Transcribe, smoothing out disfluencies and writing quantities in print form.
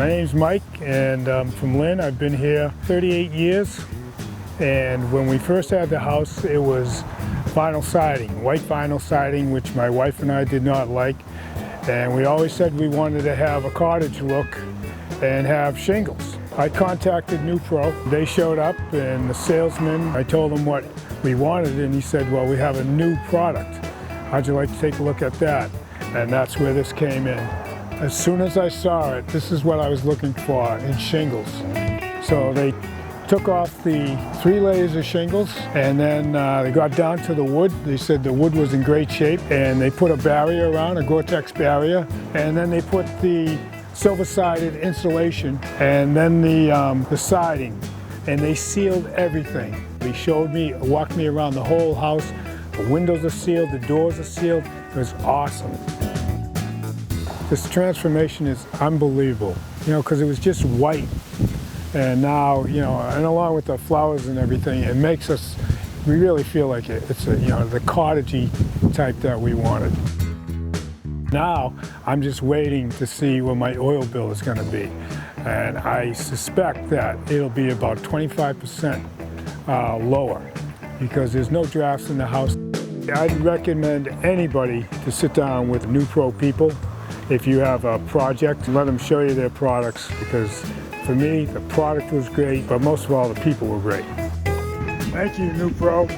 My name's Mike, and I'm from Lynn. I've been here 38 years, and when we first had the house, it was vinyl siding, white vinyl siding, which my wife and I did not like, and we always said we wanted to have a cottage look and have shingles. I contacted NEWPRO. They showed up, and the salesman, I told him what we wanted, and he said, well, we have a new product. How'd you like to take a look at that? And that's where this came in. As soon as I saw it, this is what I was looking for in shingles. So they took off the 3 layers of shingles, and then they got down to the wood. They said the wood was in great shape, and they put a barrier around, a Gore-Tex barrier, and then they put the silver-sided insulation, and then the siding, and they sealed everything. They showed me, walked me around the whole house. The windows are sealed, the doors are sealed. It was awesome. This transformation is unbelievable, you know, because it was just white. And now, you know, and along with the flowers and everything, it makes us, we really feel like it's a, you know, the cottagey type that we wanted. Now, I'm just waiting to see what my oil bill is going to be. And I suspect that it'll be about 25% lower, because there's no drafts in the house. I'd recommend anybody to sit down with NEWPRO people. If you have a project, let them show you their products, because for me, the product was great, but most of all, the people were great. Thank you, NEWPRO.